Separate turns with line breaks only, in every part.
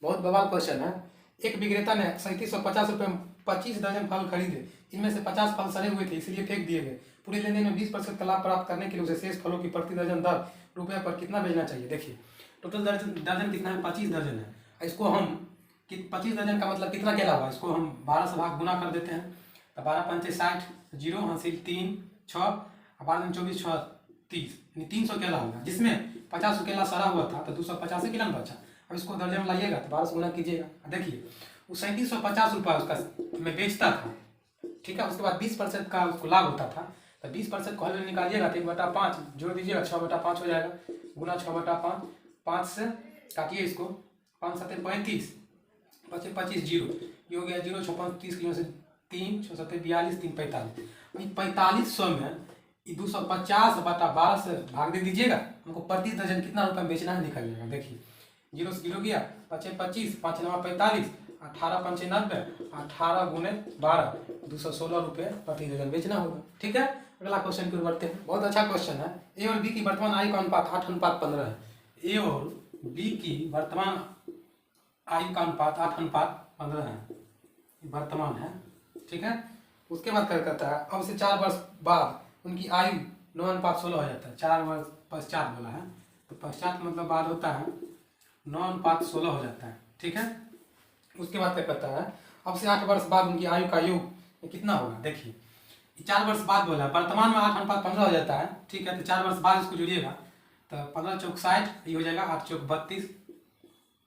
बहुत बवाल क्वेश्चन है। एक विक्रेता ने 3750 रुपये में 25 दर्जन फल खरीदे। इनमें से 50 फल सड़े हुए थे, इसलिए फेंक दिए गए। पूरे लेन देन में 20% का लाभ प्राप्त करने के लिए उसे शेष फलों की प्रति दर्जन दर रुपये पर कितना बेचना चाहिए। देखिए टोटल दर्जन दर्जन कितना है, 25 दर्जन है। इसको हम 25 दर्जन का मतलब कितना केला हुआ, इसको हम 12 से भाग गुना कर देते हैं। तो 12 पंचे 60, जीरो हासिल 3 6, 12 24 6 30, यानी 300 केला होगा, जिसमें 50 केला सड़ा हुआ था तो 285 केला बचा। अब इसको दर्जन में लाइएगा तो 12 से गुना कीजिएगा। देखिए वो 3750 रुपये उसका में बेचता था, ठीक है। उसके बाद 20% का उसको लाभ होता था, तो 20% को हल में निकालिएगा तो 1/5 जोड़ दीजिएगा, 6/5 हो जाएगा, गुना 6/5, 5 से काटिए इसको, 5 7 35, 5 25 जीरो, ये हो गया 0 6 5 30 की से 3 6 7 42 3 45, 4500 में 250/12 से भाग दे दीजिएगा। हमको प्रति दर्जन कितना रुपये में बेचना है निकालिएगा। देखिए 0 से 0 गया, 5 25, 5 9 45, 18 5 90, 18 गुने 12, 216 रुपये प्रति दर्जन बेचना होगा, ठीक है। अगला क्वेश्चन की ओर बढ़ते हैं। बहुत अच्छा क्वेश्चन है। ए और बी की वर्तमान आयु का अनुपात 8:15 है। ए और बी की वर्तमान आयु का अनुपात 8:15 है, वर्तमान है, ठीक है। उसके बाद क्या करता है, अब से 4 वर्ष बाद उनकी आयु 9:16 हो जाता है। 4 वर्ष पश्चात बोला है, तो पश्चात मतलब बाद होता है 9:16 हो जाता है, ठीक है। उसके बाद क्या करता है, अब से 8 वर्ष बाद उनकी आयु का योग कितना होगा। देखिए 4 वर्ष बाद बोला, वर्तमान में 8:15 हो जाता है, ठीक है। तो 4 वर्ष बाद इसको जोड़िएगा तो 15 चौक 60, ये हो जाएगा 8 चौक 32,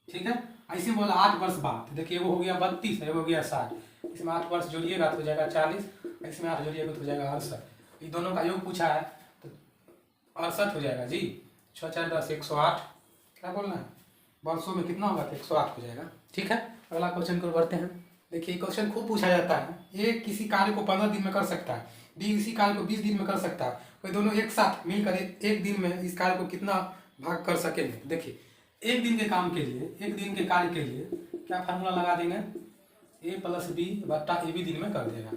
ठीक है। ऐसे बोला 8 वर्ष बाद, तो देखिए वो हो गया 32, वो हो गया 60, इसमें 8 वर्ष जोड़िएगा तो हो जाएगा 40, इसमें 8 जोड़िएगा तो हो जाएगा 68। ये दोनों का योग पूछा है तो 68 हो जाएगा जी। 6 4 10 108, क्या बोलना है, वर्षों में कितना होगा तो 108 हो जाएगा, ठीक है। अगला क्वेश्चन को बढ़ते हैं। देखिए क्वेश्चन खूब पूछा जाता है। ए किसी कार्य को 15 दिन में कर सकता है, बी इसी कार्य को 20 दिन में कर सकता है। कोई दोनों एक साथ मिलकर एक दिन में इस कार्य को कितना भाग कर सकेंगे। देखिए एक दिन के काम के लिए, एक दिन के कार्य के लिए क्या फार्मूला लगा देंगे, ए प्लस बी बट्टा ए भी दिन में कर देगा,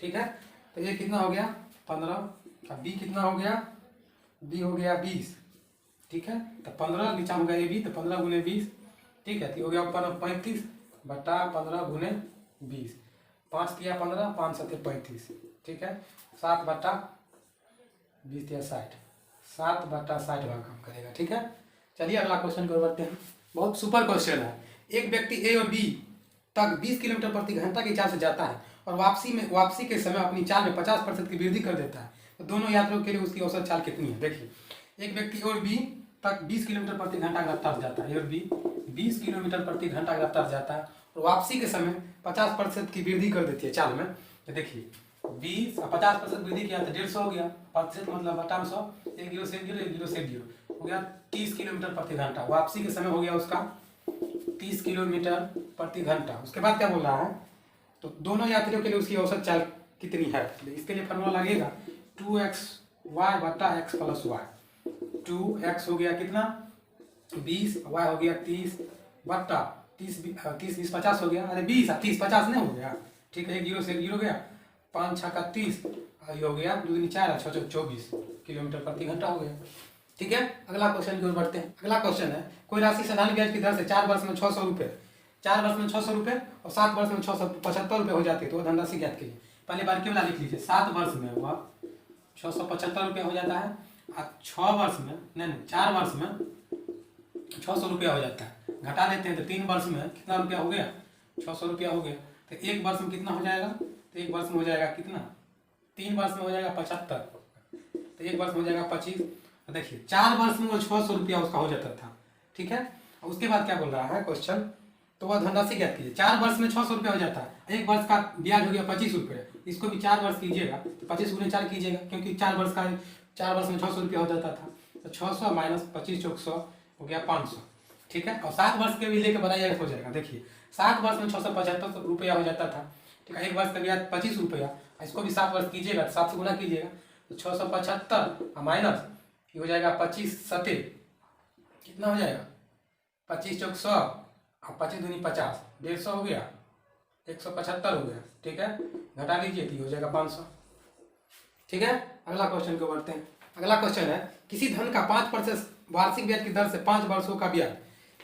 ठीक है। तो ये कितना हो गया 15, बी कितना हो गया, बी हो गया 20, ठीक है। तो 15 नीचा हो गया ए बी, तो 15 गुने 20, ठीक है। तो हो गया ऊपर 35 बट्टा 15 गुने 20, 5 तिया 15, 5 7 35, ठीक है। 7 बट्टा 20 तिया 60, 7/60 भाग काम करेगा, ठीक है। चलिए अगला क्वेश्चन को बढ़ते हैं। बहुत सुपर क्वेश्चन है। एक व्यक्ति ए और बी तक 20 किलोमीटर प्रति घंटा की चाल से जाता है और वापसी के समय अपनी चाल में 50% की वृद्धि कर देता है, तो दोनों यात्रियों के लिए उसकी औसत चाल कितनी है। देखिए एक व्यक्ति और बी तक 20 किलोमीटर प्रति घंटा की रफ्तार से जाता है, ए और बी 20 किलोमीटर प्रति घंटा की रफ्तार से जाता है और वापसी के समय 50% की वृद्धि कर देती है चाल में। तो देखिए 20 और 50% वृद्धि किया तो 150 हो गया, प्रतिशत मतलब बटा 100, 1 0 से 1 0, 1 0 से 1 0 हो गया 30 किलोमीटर प्रति घंटा। वापसी के समय हो गया उसका 30 किलोमीटर प्रति घंटा। उसके बाद क्या बोल रहा है, तो दोनों यात्रियों के लिए उसकी औसत चाल कितनी है। इसके लिए फॉर्मूला लगेगा 2xy बटा x प्लस वाई। 2x हो गया कितना 20, y हो गया 30 बट्टा 30 20 50 हो गया, अरे 20 30 50 नहीं हो गया, ठीक है। 1 0 से 1 0 हो गया, 5 6 का 30, ये हो गया 2 4 6 24 किलोमीटर प्रति घंटा हो गया, ठीक है। अगला क्वेश्चन की ओर बढ़ते हैं। अगला क्वेश्चन है, कोई राशि साधारण ब्याज की दर से 4 वर्ष में 600 रुपये, 4 वर्ष में 600 रुपये और 7 वर्ष में 675 रुपये हो जाते हैं, तो वो धनराशि ज्ञात कीजिए। पहले बार क्यों लिख लीजिए, 7 वर्ष में वह 675 रुपये हो जाता है और 6 वर्ष में नहीं 4 वर्ष में 600 रुपया हो जाता है। घटा लेते हैं तो 3 वर्ष में कितना रुपया हो गया 600 रुपया हो गया। तो 1 वर्ष में कितना हो जाएगा, तो 1 वर्ष में हो जाएगा कितना, 3 वर्ष में हो जाएगा 75, तो 1 वर्ष में हो जाएगा 25। देखिए 4 वर्ष में वो 600 रुपया उसका हो जाता था, ठीक है। और उसके बाद क्या बोल रहा है क्वेश्चन, तो वह धनराशि ज्ञात कीजिए। 4 वर्ष में 600 रुपया हो जाता है, 1 वर्ष का ब्याज हो गया 25 रुपये, इसको भी 4 वर्ष कीजिएगा तो 25 गुने 4 कीजिएगा, क्योंकि 4 वर्ष में 600 रुपया हो जाता था, तो 600 माइनस 25 चौक 100 हो गया 500, ठीक है। और 7 वर्ष के भी लेकर बनाइएगा हो जाएगा। देखिए 7 वर्ष में 675 रुपया हो जाता था, ठीक है। 1 वर्ष का ब्याज 25 रुपया, इसको भी 7 वर्ष कीजिएगा, 7 से गुना कीजिएगा तो 675 माइनस ये हो जाएगा 25 सते कितना हो जाएगा 25 चौक 100 और 25 दूनी 50, 150 हो गया, 175 हो गया, ठीक है। घटा लीजिए तो ये हो जाएगा 500, ठीक है। अगला क्वेश्चन को बढ़ते हैं। अगला क्वेश्चन है, किसी धन का 5% वार्षिक ब्याज की दर से 5 वर्षों का ब्याज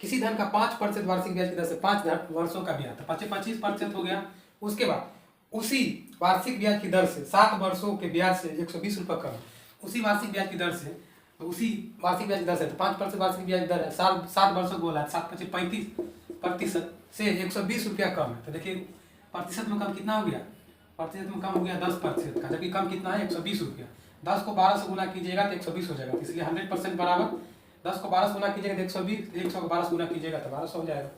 किसी धन का 5% वार्षिक ब्याज की दर से 5 वर्षों का ब्याज, तो 25% हो गया। उसके बाद उसी वार्षिक ब्याज की दर से 7 वर्षों के ब्याज से 120 रुपये कम, उसी वार्षिक ब्याज की दर से, तो उसी वार्षिक ब्याज की दर से, तो 5% वार्षिक ब्याज दर है, 7 वर्षों को बोला है, 7×5=35% से 120 रुपया कम है। तो देखिए प्रतिशत में कम कितना हो गया, प्रतिशत में कम हो गया 10% का, जबकि कम कितना है 120 रुपया। 10 को 12 से गुना कीजिएगा तो 120 हो जाएगा, इसलिए 100% बराबर 10 को 12 से गुना कीजिएगा तो 120, 100 को 12 से गुना कीजिएगा तो 1200 हो जाएगा।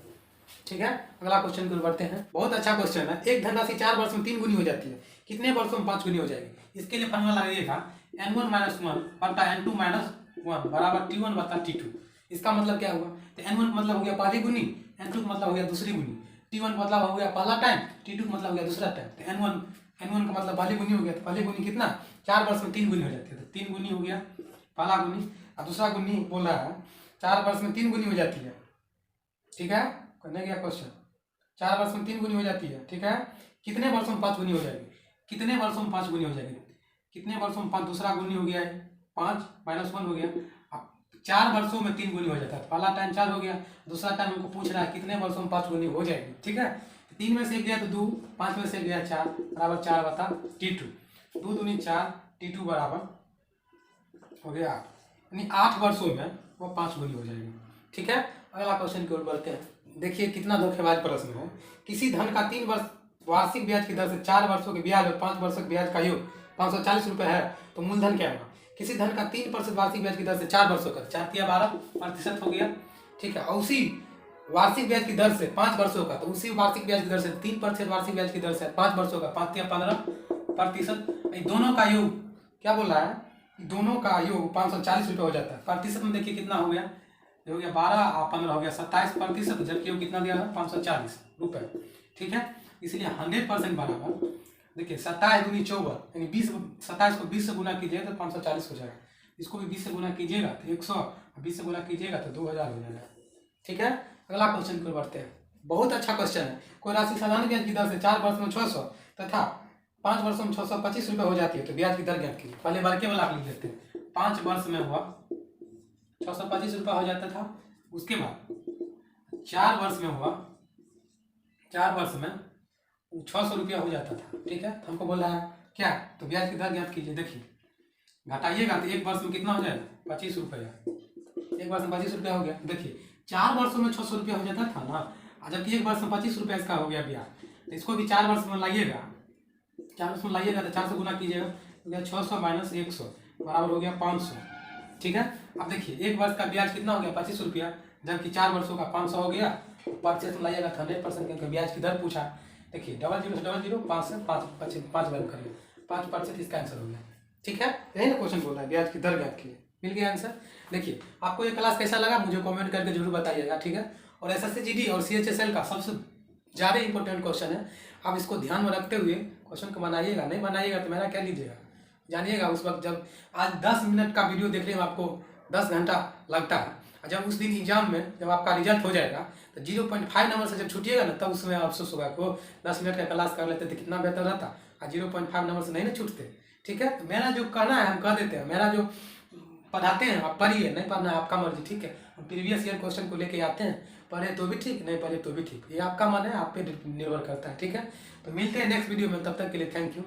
ठीक है, अगला क्वेश्चन को बढ़ते हैं। बहुत अच्छा क्वेश्चन है। एक धनराशि 4 वर्ष में 3 गुनी हो जाती है, कितने वर्षों में 5 गुनी हो जाएगी? इसके लिए फॉर्मूला लगाइएगा n1 - 1 बटा n2 - 1 बराबर t1 बटा t2। इसका मतलब क्या हुआ, तो n1 का मतलब हो गया पहली गुनी, n2 का मतलब हो गया दूसरी गुनी, t1 का मतलब हो गया पहला टाइम, t2 का मतलब हो गया दूसरा टाइम। तो n1 का मतलब पहली गुनी हो गया, तो पहली गुनी कितना, 4 वर्ष में 3 गुनी हो जाती है, तो 3 गुनी हो गया पहला गुनी, और दूसरा गुनी बोल रहा है 4 वर्ष में 3 गुनी हो जाती है। ठीक है, करने गया क्वेश्चन, 4 वर्ष में 3 गुनी हो जाती है। ठीक है, कितने वर्षों में 5 गुनी हो जाएगी, कितने वर्षों में 5 गुनी हो जाएगी, कितने वर्षों में 5, दूसरा गुनी हो गया है 5 - 1 हो गया। अब 4 वर्षों में 3 गुनी हो जाता है, पहला टाइम 4 हो गया, दूसरा टाइम हमको पूछ रहा है कितने वर्षों में 5 गुनी हो जाएगी। ठीक है, 3 में से 1 गया तो 2, 5 में से 1 गया 4 बराबर 4 बता t2, 2 दूनी 4, t2 बराबर हो गया 8, यानी 8 वर्षों में वो 5 गुनी हो जाएगी। ठीक है, अगला क्वेश्चन की ओर बढ़ते हैं। देखिए कितना धोखेबाज प्रश्न है। किसी धन का 3 वर्ष वार्षिक ब्याज की दर से 4 वर्षों के ब्याज और 5 वर्षों के ब्याज का योग 540 रुपये है, तो मूलधन क्या होगा? किसी धन का 3% वार्षिक ब्याज की दर से 4 वर्षों का, 4 तिया 12% हो गया। ठीक है, और उसी वार्षिक ब्याज की दर से 5 वर्षों का, तो उसी वार्षिक ब्याज की दर से 3% वार्षिक ब्याज की दर से 5 वर्षों का, 5 तिया 15%। दोनों का योग क्या बोल रहा है, दोनों का योग 540 रुपये हो जाता है। प्रतिशत में देखिए कितना हो गया, हो गया 12 और 15 हो गया 27%, जबकि वो कितना दिया है 540 रुपये। ठीक है, इसलिए 100% बराबर देखिए 27 दूनी 24, यानी 20, 27 को 20 से गुना कीजिएगा तो 540 हो जाएगा, इसको भी 20 से गुना कीजिएगा तो 100, 20 से गुना कीजिएगा तो 2000 हो जाएगा। ठीक है, अगला क्वेश्चन को बढ़ते हैं। बहुत अच्छा क्वेश्चन है। कोई राशि साधारण ब्याज की दर से 4 वर्ष में 600 तथा 5 वर्षों में 625 रुपये हो जाती है, तो ब्याज की दर ज्ञात कीजिए। पहले बार केवल आप लिख लेते हैं, 5 वर्ष में हुआ 625 रुपये हो जाता था, उसके बाद 4 वर्ष में हुआ, 4 वर्ष में 600 रुपया हो जाता था। ठीक है, तो हमको बोल रहा है क्या, तो ब्याज की दर ज्ञात कीजिए। देखिए घटाइएगा तो 1 वर्ष में कितना हो जाएगा 25 रुपया, 1 वर्ष में 25 रुपया हो गया। देखिए 4 वर्षों में 600 रुपया हो जाता था ना, जबकि 1 वर्ष में 25 रुपया इसका हो गया ब्याज, तो इसको भी 4 वर्ष में लाइएगा, 4 वर्ष में लाइएगा तो 4 से गुना कीजिएगा, तो गया 600 - 100 बराबर हो गया 500। ठीक है, अब देखिए 1 वर्ष का ब्याज कितना हो गया 25 रुपया, जबकि 4 वर्षों का 500 हो गया। प्रतिशत में लाइएगा 100%, क्योंकि ब्याज की दर पूछा। देखिए 0 0 से 0 5 से 5 वर्ग करिए, 5% इसका आंसर हो गया। ठीक है, यही ना क्वेश्चन बोल रहा है, ब्याज की दर ज्ञात कीजिए, मिल गया आंसर। देखिए आपको ये क्लास कैसा लगा मुझे कमेंट करके जरूर बताइएगा। ठीक है, और SSC GD और CHSL का सबसे ज़्यादा इंपॉर्टेंट क्वेश्चन है, आप इसको ध्यान में रखते हुए क्वेश्चन को बनाइएगा। नहीं बनाइएगा तो मेरा क्या लीजिएगा, जानिएगा उस वक्त जब आज 10 मिनट का वीडियो देखने में आपको 10 घंटा लगता है, जब उस दिन एग्जाम में जब आपका रिजल्ट हो जाएगा तो 0.5 नंबर से जब छूटिएगा ना, तब उसमें अफसोस होगा कि वो 10 मिनट का क्लास कर लेते तो कितना बेहतर रहता, और 0.5 नंबर से नहीं ना छूटते। ठीक है, तो मेरा जो कहना है हम कह देते हैं, मेरा जो पढ़ाते हैं आप पढ़िए, नहीं पढ़ना है आपका मर्जी। ठीक है, हम प्रीवियस ईयर क्वेश्चन को लेके आते हैं, पढ़े तो भी ठीक, नहीं पढ़े तो भी ठीक, ये आपका मन है, आप पे निर्भर करता है। ठीक है, तो मिलते हैं नेक्स्ट वीडियो में, तब तक के लिए थैंक यू।